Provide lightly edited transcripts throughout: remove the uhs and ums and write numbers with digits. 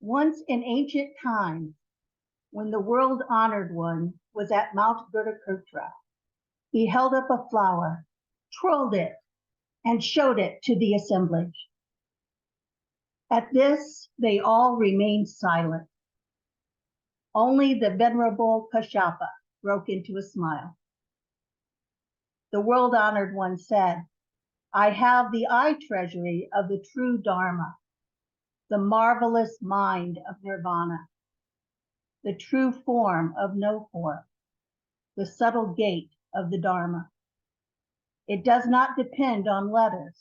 Once in ancient times, when the world-honored one was at Mount Gurukrutra, he held up a flower, twirled it, and showed it to the assemblage. At this, they all remained silent. Only the venerable Kashyapa broke into a smile. The world-honored one said, I have the eye treasury of the true Dharma, the marvelous mind of nirvana, the true form of no form, the subtle gate of the Dharma. It does not depend on letters,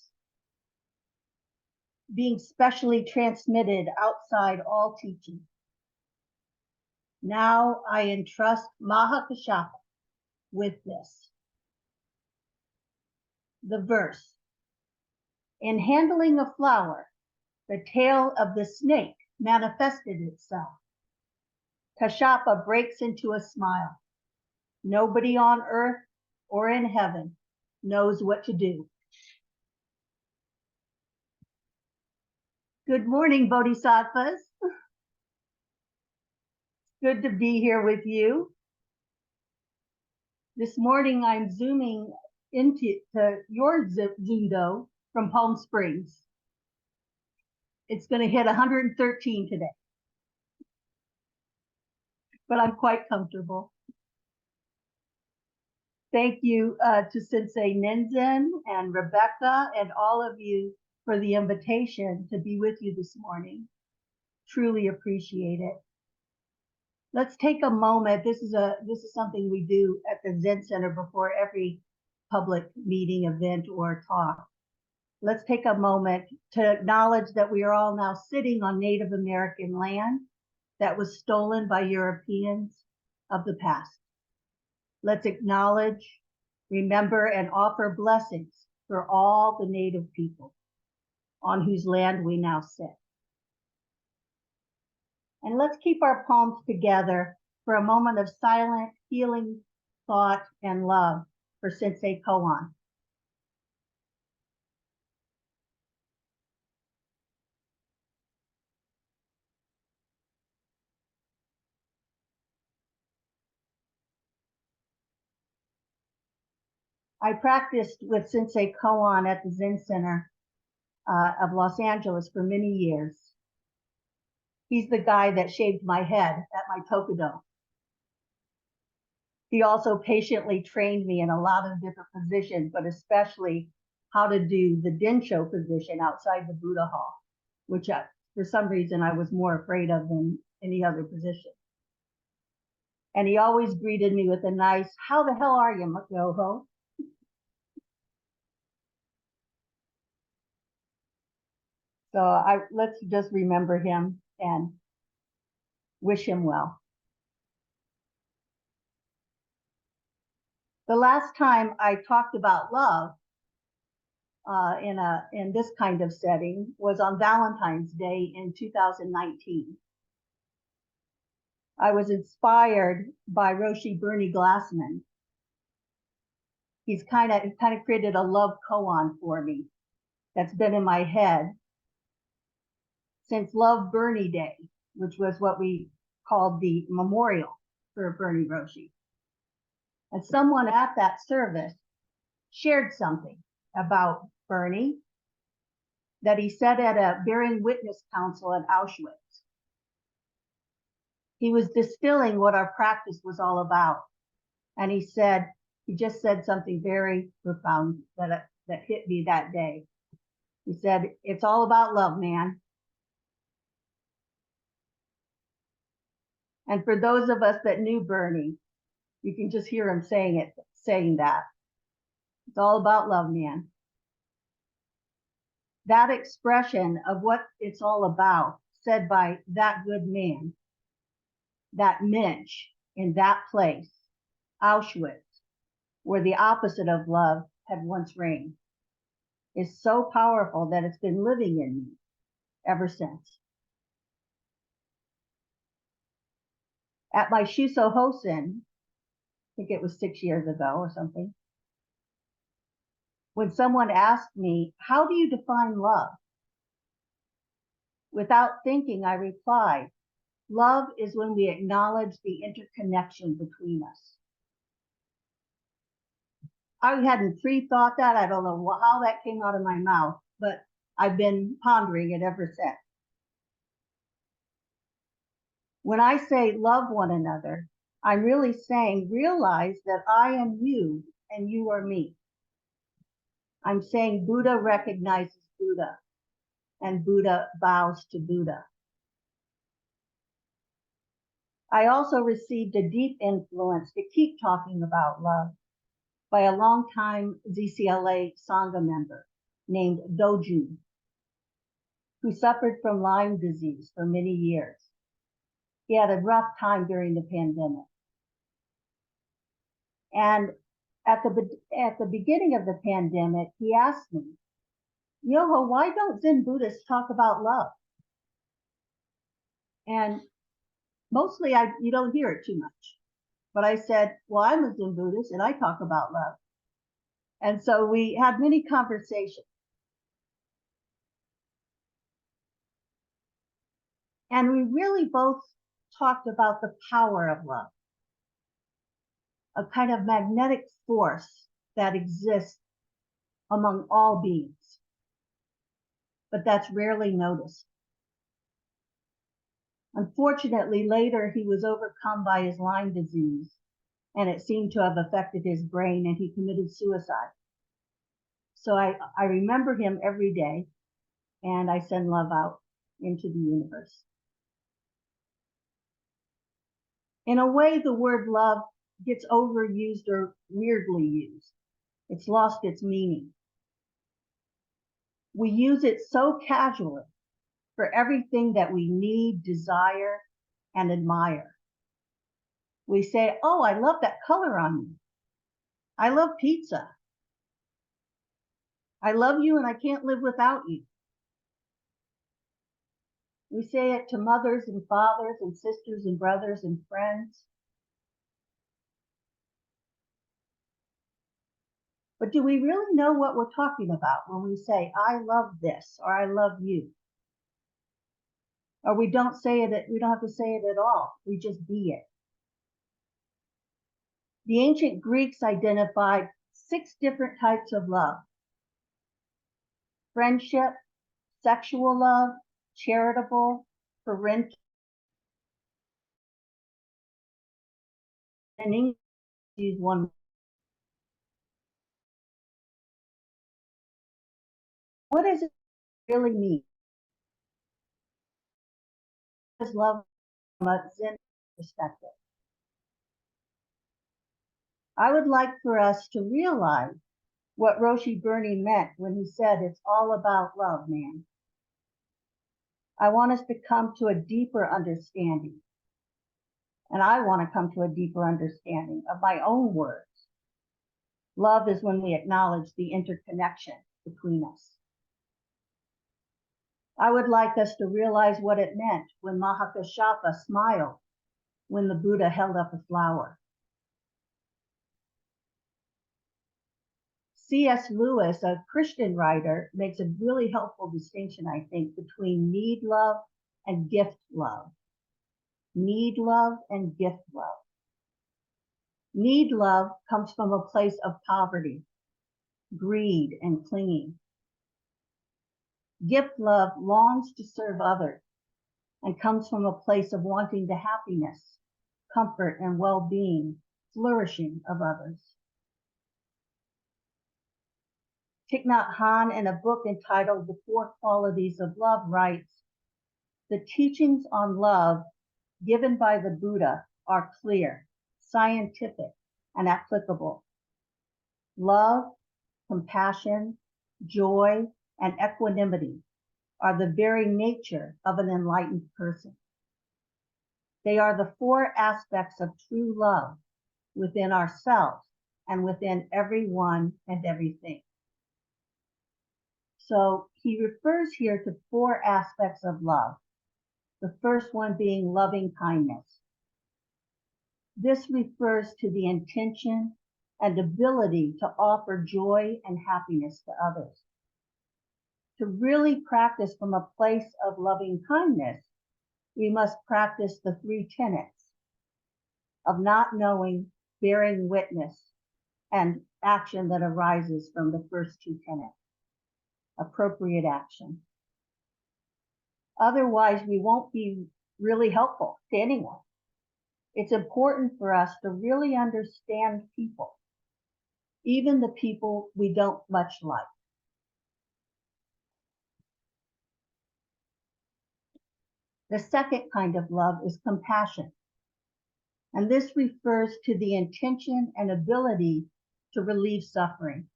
being specially transmitted outside all teaching. Now I entrust Mahakashyapa with this. The verse, in handling a flower, the tail of the snake manifested itself. Kashyapa breaks into a smile. Nobody on earth or in heaven knows what to do. Good morning, Bodhisattvas. Good to be here with you. This morning I'm zooming into your Zudo from Palm Springs. It's going to hit 113 today, but I'm quite comfortable. Thank you to Sensei Ninzen and Rebecca and all of you for the invitation to be with you this morning. Truly appreciate it. Let's take a moment. This is something we do at the Zen Center before every public meeting, event, or talk. Let's take a moment to acknowledge that we are all now sitting on Native American land that was stolen by Europeans of the past. Let's acknowledge, remember, and offer blessings for all the Native people on whose land we now sit. And let's keep our palms together for a moment of silent, healing thought and love for Sensei Koan. I practiced with Sensei Koan at the Zen Center of Los Angeles for many years. He's the guy that shaved my head at my Tokudo. He also patiently trained me in a lot of different positions, but especially how to do the Densho position outside the Buddha Hall, which for some reason I was more afraid of than any other position. And he always greeted me with a nice, how the hell are you, Myoho? So let's just remember him and wish him well. The last time I talked about love in this kind of setting was on Valentine's Day in 2019. I was inspired by Roshi Bernie Glassman. He's kind of created a love koan for me that's been in my head since Love Bernie Day, which was what we called the memorial for Bernie Roshi. And someone at that service shared something about Bernie that he said at a bearing witness council at Auschwitz. He was distilling what our practice was all about. And he just said something very profound that hit me that day. He said, it's all about love, man. And for those of us that knew Bernie, you can just hear him saying that. It's all about love, man. That expression of what it's all about, said by that good man, that Mensch in that place, Auschwitz, where the opposite of love had once reigned, is so powerful that it's been living in me ever since. At my Shuso Hosen, I think it was 6 years ago or something, when someone asked me, how do you define love? Without thinking, I replied, love is when we acknowledge the interconnection between us. I hadn't pre-thought that. I don't know how that came out of my mouth, but I've been pondering it ever since. When I say love one another, I'm really saying realize that I am you and you are me. I'm saying Buddha recognizes Buddha and Buddha bows to Buddha. I also received a deep influence to keep talking about love by a longtime ZCLA Sangha member named Doju, who suffered from Lyme disease for many years. He had a rough time during the pandemic. And at the beginning of the pandemic, he asked me, Myoho, why don't Zen Buddhists talk about love? And mostly you don't hear it too much. But I said, well, I'm a Zen Buddhist and I talk about love. And so we had many conversations. And we really both talked about the power of love, a kind of magnetic force that exists among all beings, but that's rarely noticed. Unfortunately, later he was overcome by his Lyme disease, and it seemed to have affected his brain, and he committed suicide. So I remember him every day, and I send love out into the universe. In a way, the word love gets overused or weirdly used. It's lost its meaning. We use it so casually for everything that we need, desire, and admire. We say, oh, I love that color on you. I love pizza. I love you and I can't live without you. We say it to mothers and fathers and sisters and brothers and friends. But do we really know what we're talking about when we say, I love this, or I love you? Or we don't say it, we don't have to say it at all. We just be it. The ancient Greeks identified 6 different types of love: friendship, sexual love, charitable, parental, and English use one. What does it really mean? What is love from a Zen perspective? I would like for us to realize what Roshi Bernie meant when he said, it's all about love, man. I want us to come to a deeper understanding. And I want to come to a deeper understanding of my own words. Love is when we acknowledge the interconnection between us. I would like us to realize what it meant when Mahakashapa smiled when the Buddha held up a flower. C.S. Lewis, a Christian writer, makes a really helpful distinction, I think, between need love and gift love. Need love and gift love. Need love comes from a place of poverty, greed, and clinging. Gift love longs to serve others and comes from a place of wanting the happiness, comfort, and well-being, flourishing of others. Thich Nhat Hanh, in a book entitled The 4 Qualities of Love, writes, the teachings on love given by the Buddha are clear, scientific, and applicable. Love, compassion, joy, and equanimity are the very nature of an enlightened person. They are the 4 aspects of true love within ourselves and within everyone and everything. So he refers here to 4 aspects of love. The first one being loving kindness. This refers to the intention and ability to offer joy and happiness to others. To really practice from a place of loving kindness, we must practice the 3 tenets of not knowing, bearing witness, and action that arises from the first 2 tenets, appropriate action. Otherwise, we won't be really helpful to anyone. It's important for us to really understand people, even the people we don't much like. The second kind of love is compassion. And this refers to the intention and ability to relieve suffering.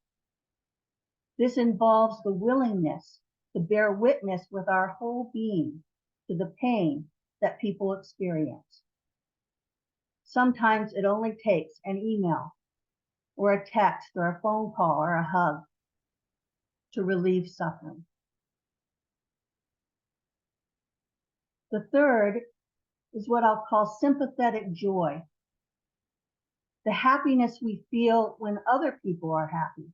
This involves the willingness to bear witness with our whole being to the pain that people experience. Sometimes it only takes an email or a text or a phone call or a hug to relieve suffering. The third is what I'll call sympathetic joy. The happiness we feel when other people are happy.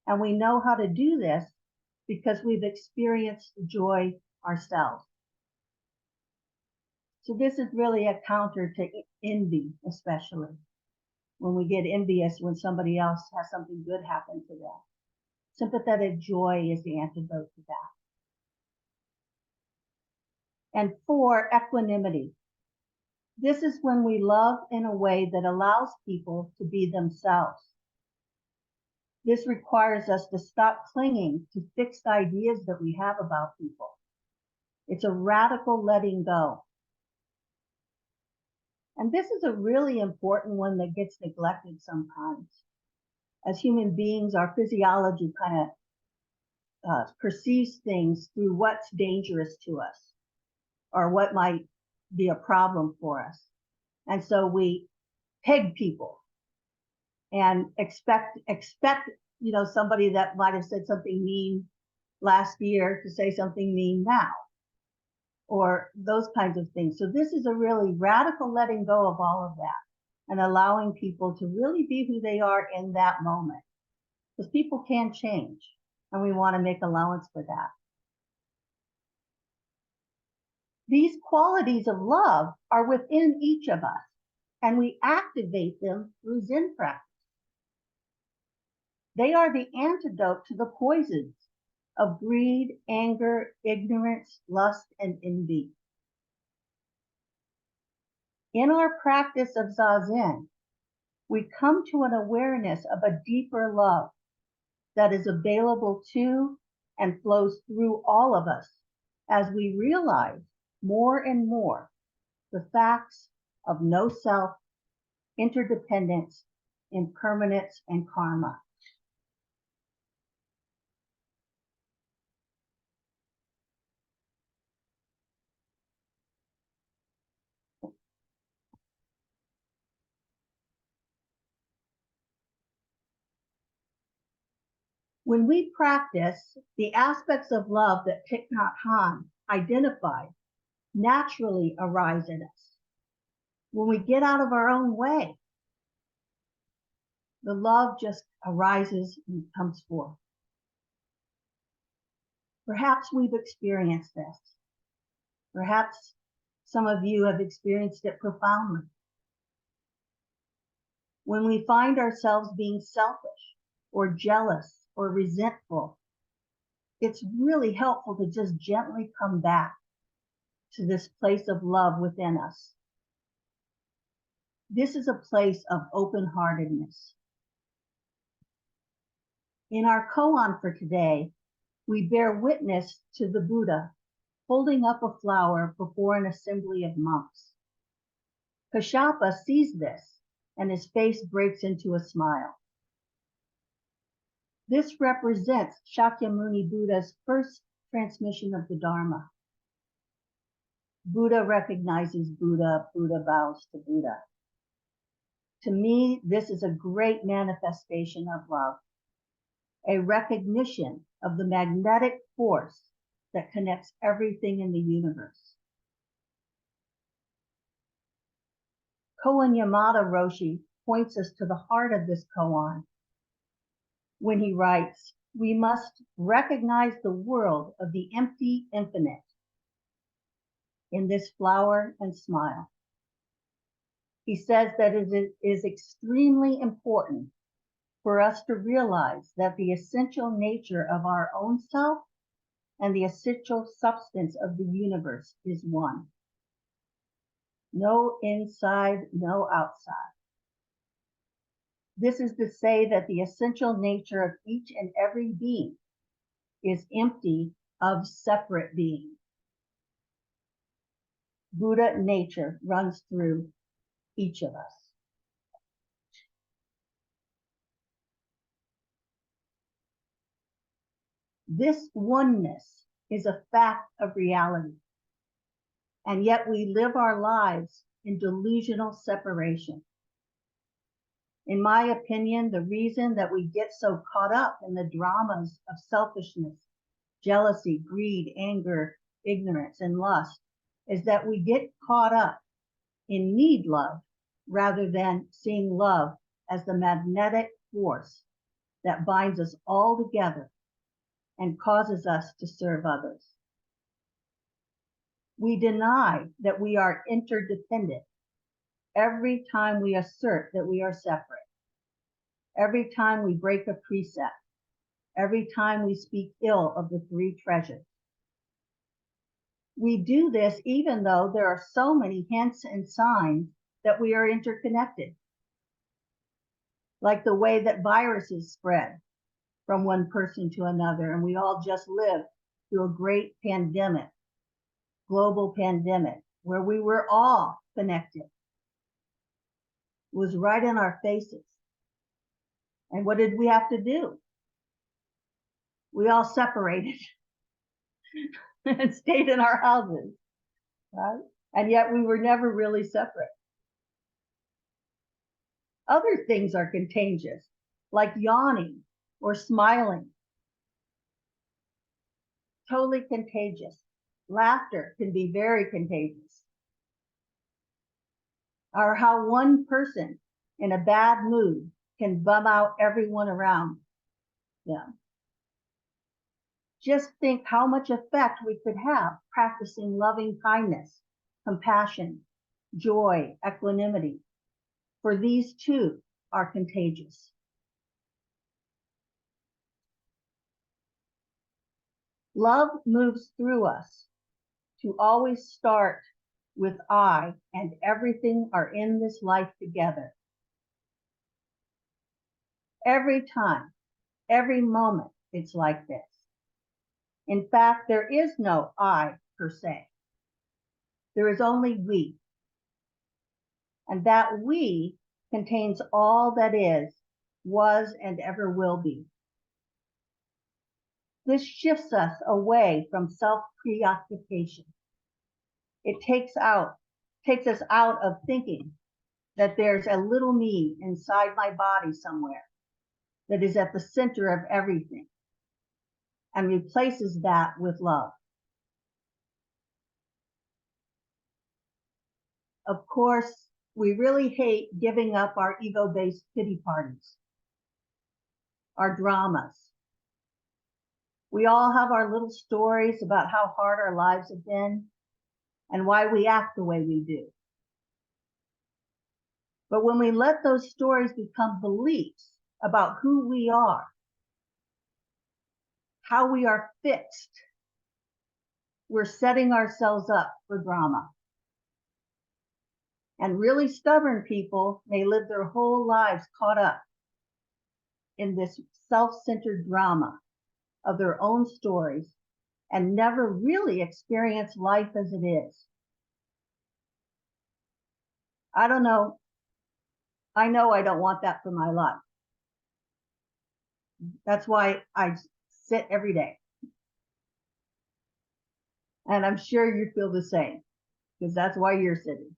And we know how to do this because we've experienced joy ourselves. So this is really a counter to envy, especially when we get envious when somebody else has something good happen to them. Sympathetic joy is the antidote to that. And 4, equanimity. This is when we love in a way that allows people to be themselves. This requires us to stop clinging to fixed ideas that we have about people. It's a radical letting go. And this is a really important one that gets neglected sometimes. As human beings, our physiology kind of perceives things through what's dangerous to us or what might be a problem for us. And so we peg people and expect somebody that might have said something mean last year to say something mean now, or those kinds of things. So this is a really radical letting go of all of that and allowing people to really be who they are in that moment. Because people can change, and we want to make allowance for that. These qualities of love are within each of us, and we activate them through Zen practice. They are the antidote to the poisons of greed, anger, ignorance, lust, and envy. In our practice of Zazen, we come to an awareness of a deeper love that is available to and flows through all of us as we realize more and more the facts of no self, interdependence, impermanence, and karma. When we practice, the aspects of love that Thich Nhat Hanh identified naturally arise in us. When we get out of our own way, the love just arises and comes forth. Perhaps we've experienced this. Perhaps some of you have experienced it profoundly. When we find ourselves being selfish or jealous or resentful, it's really helpful to just gently come back to this place of love within us. This is a place of open-heartedness. In our koan for today, we bear witness to the Buddha holding up a flower before an assembly of monks. Kashyapa sees this, and his face breaks into a smile. This represents Shakyamuni Buddha's first transmission of the Dharma. Buddha recognizes Buddha, Buddha bows to Buddha. To me, this is a great manifestation of love, a recognition of the magnetic force that connects everything in the universe. Koan Yamada Roshi points us to the heart of this koan when he writes, we must recognize the world of the empty infinite in this flower and smile. He says that it is extremely important for us to realize that the essential nature of our own self and the essential substance of the universe is one. No inside, no outside. This is to say that the essential nature of each and every being is empty of separate being. Buddha nature runs through each of us. This oneness is a fact of reality, and yet we live our lives in delusional separation. In my opinion, the reason that we get so caught up in the dramas of selfishness, jealousy, greed, anger, ignorance, and lust is that we get caught up in need love rather than seeing love as the magnetic force that binds us all together and causes us to serve others. We deny that we are interdependent every time we assert that we are separate, every time we break a precept, every time we speak ill of the three treasures. We do this even though there are so many hints and signs that we are interconnected, like the way that viruses spread from one person to another, and we all just lived through a great pandemic, global pandemic, where we were all connected. It was right in our faces. And what did we have to do? We all separated and stayed in our houses, right? And yet we were never really separate. Other things are contagious, like yawning or smiling. Totally contagious. Laughter can be very contagious. Or how one person in a bad mood can bum out everyone around them. Just think how much effect we could have practicing loving kindness, compassion, joy, equanimity, for these too are contagious. Love moves through us to always start with I and everything are in this life together. Every time, every moment, it's like this. In fact, there is no I per se. There is only we. And that we contains all that is, was, and ever will be. This shifts us away from self-preoccupation. It takes us out of thinking that there's a little me inside my body somewhere that is at the center of everything, and replaces that with love. Of course, we really hate giving up our ego-based pity parties, our dramas. We all have our little stories about how hard our lives have been and why we act the way we do. But when we let those stories become beliefs about who we are, how we are fixed, we're setting ourselves up for drama. And really stubborn people may live their whole lives caught up in this self-centered drama of their own stories and never really experience life as it is. I don't know. I know I don't want that for my life. That's why I sit every day. And I'm sure you feel the same, because that's why you're sitting.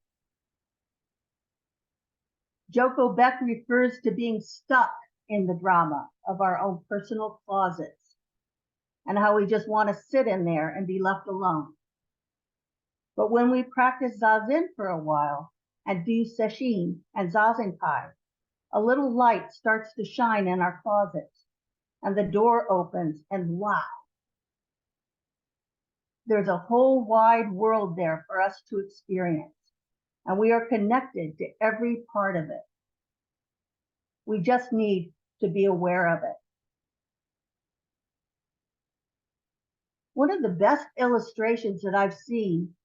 Joko Beck refers to being stuck in the drama of our own personal closets and how we just want to sit in there and be left alone. But when we practice Zazen for a while and do Sesshin and Zazenkai, a little light starts to shine in our closets, and the door opens, and wow, there's a whole wide world there for us to experience. And we are connected to every part of it. We just need to be aware of it. One of the best illustrations that I've seen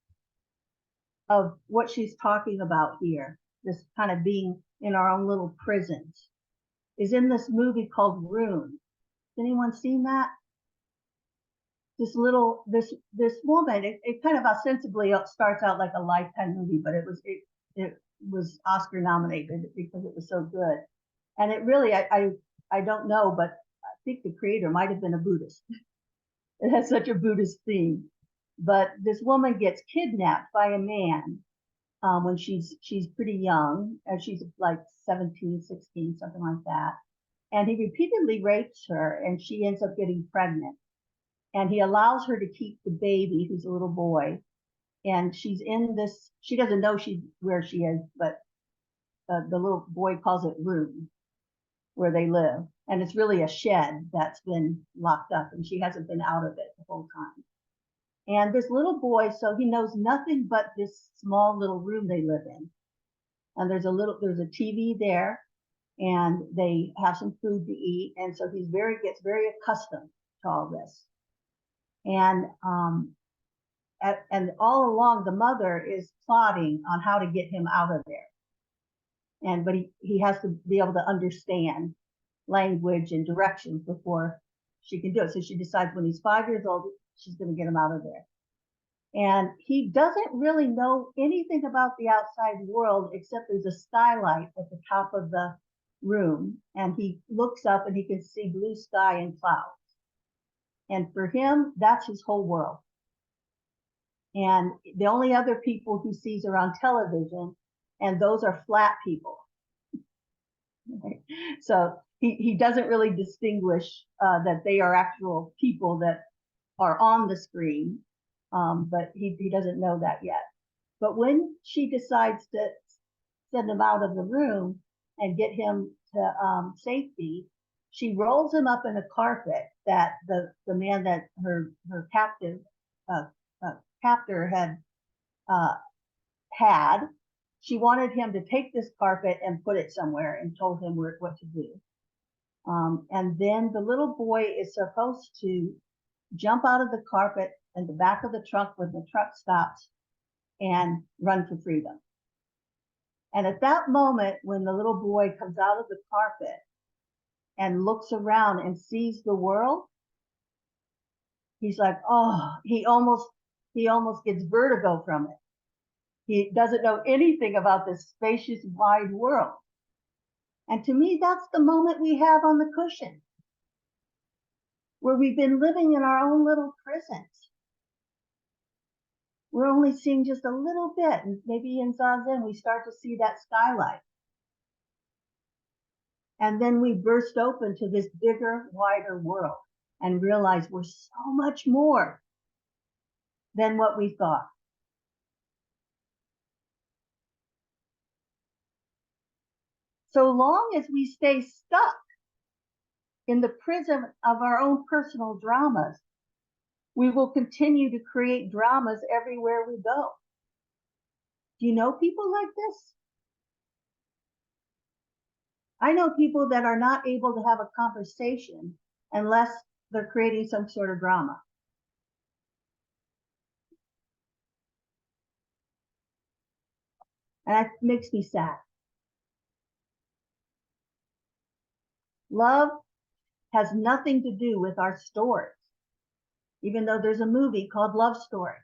of what she's talking about here, this kind of being in our own little prisons, is in this movie called Room. Has anyone seen that? This woman, it kind of ostensibly starts out like a Lifetime movie, but it was Oscar nominated because it was so good. And it really, I don't know, but I think the creator might have been a Buddhist. It has such a Buddhist theme. But this woman gets kidnapped by a man when she's pretty young, and she's like 17, 16, something like that. And he repeatedly rapes her, and she ends up getting pregnant. And he allows her to keep the baby, who's a little boy. And she's in this, she doesn't know where she is, but the little boy calls it room, where they live. And it's really a shed that's been locked up, and she hasn't been out of it the whole time. And this little boy, so he knows nothing but this small little room they live in. And there's a TV there, and they have some food to eat. And so he gets very accustomed to all this. And all along, the mother is plotting on how to get him out of there. But he has to be able to understand language and directions before she can do it. So she decides when he's 5 years old, she's going to get him out of there. And he doesn't really know anything about the outside world, except there's a skylight at the top of the room. And he looks up and he can see blue sky and clouds. And for him, that's his whole world. And the only other people he sees are on television, and those are flat people. So he doesn't really distinguish that they are actual people that are on the screen, but he doesn't know that yet. But when she decides to send him out of the room and get him to safety, she rolls him up in a carpet that the man that her captor had. She wanted him to take this carpet and put it somewhere, and told him what to do. And then the little boy is supposed to jump out of the carpet in the back of the truck when the truck stops and run for freedom. And at that moment, when the little boy comes out of the carpet and looks around and sees the world, he's like, oh, he almost gets vertigo from it. He doesn't know anything about this spacious, wide world. And to me, that's the moment we have on the cushion, where we've been living in our own little prisons. We're only seeing just a little bit, and maybe in Zazen we start to see that skylight. And then we burst open to this bigger, wider world and realize we're so much more than what we thought. So long as we stay stuck in the prison of our own personal dramas, we will continue to create dramas everywhere we go. Do you know people like this? I know people that are not able to have a conversation unless they're creating some sort of drama. And that makes me sad. Love has nothing to do with our stories, even though there's a movie called Love Story.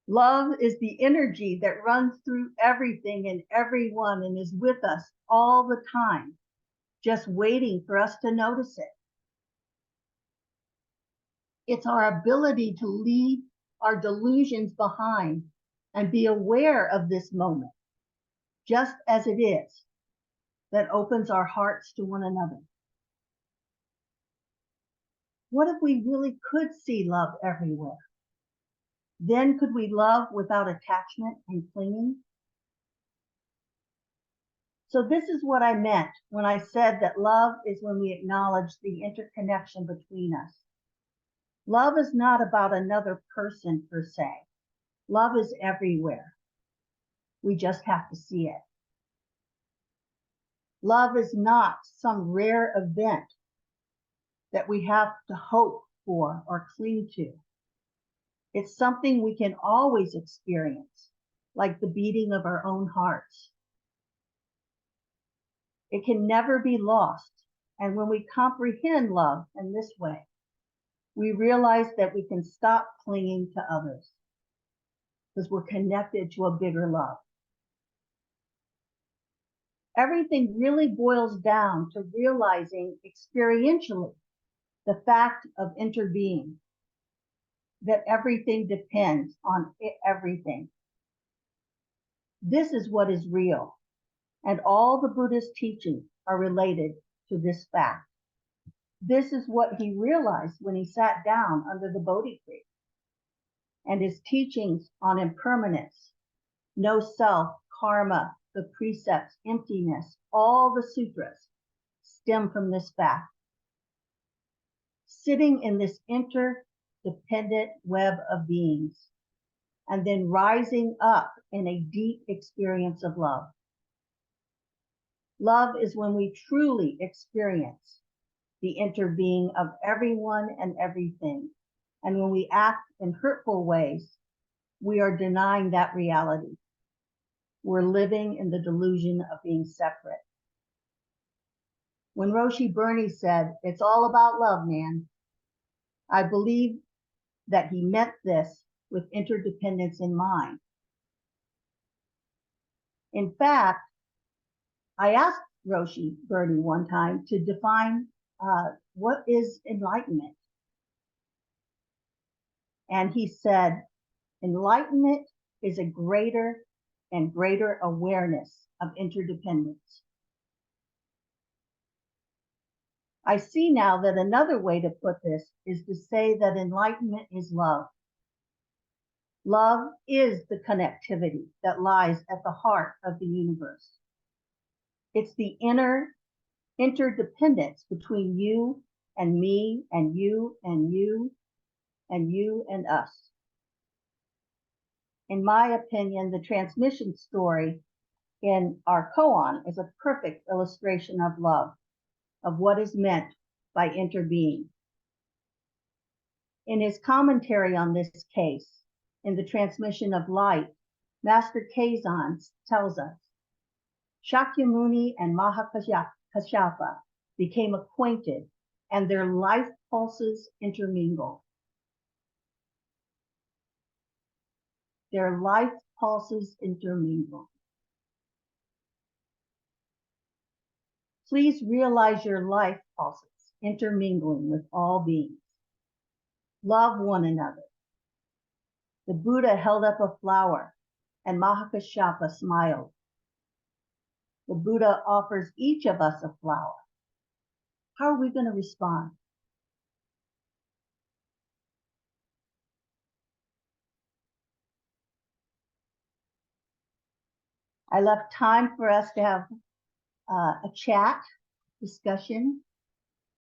Love is the energy that runs through everything and everyone and is with us all the time, just waiting for us to notice it. It's our ability to leave our delusions behind and be aware of this moment, just as it is, that opens our hearts to one another. What if we really could see love everywhere? Then could we love without attachment and clinging? So this is what I meant when I said that love is when we acknowledge the interconnection between us. Love is not about another person per se. Love is everywhere. We just have to see it. Love is not some rare event that we have to hope for or cling to. It's something we can always experience, like the beating of our own hearts. It can never be lost. And when we comprehend love in this way, we realize that we can stop clinging to others because we're connected to a bigger love. Everything really boils down to realizing experientially the fact of interbeing, that everything depends on everything. This is what is real, and all the Buddha's teachings are related to this fact. This is what he realized when he sat down under the Bodhi tree, and his teachings on impermanence, no self, karma, the precepts, emptiness, all the sutras stem from this fact. Sitting in this interdependent web of beings, and then rising up in a deep experience of love. Love is when we truly experience the interbeing of everyone and everything. And when we act in hurtful ways, we are denying that reality. We're living in the delusion of being separate. When Roshi Bernie said, "It's all about love, man," I believe that he meant this with interdependence in mind. In fact, I asked Roshi Bernie one time to define what is enlightenment. And he said, enlightenment is a greater and greater awareness of interdependence. I see now that another way to put this is to say that enlightenment is love. Love is the connectivity that lies at the heart of the universe. It's the inner interdependence between you and me and you and you and you and us. In my opinion, the transmission story in our koan is a perfect illustration of love, of what is meant by interbeing. In his commentary on this case, in the transmission of light, Master Kazan tells us, Shakyamuni and Mahakashyapa became acquainted and their life pulses intermingled. Their life pulses intermingle. Please realize your life pulses intermingling with all beings. Love one another. The Buddha held up a flower and Mahakashyapa smiled. The Buddha offers each of us a flower. How are we going to respond? I left time for us to have a chat, discussion.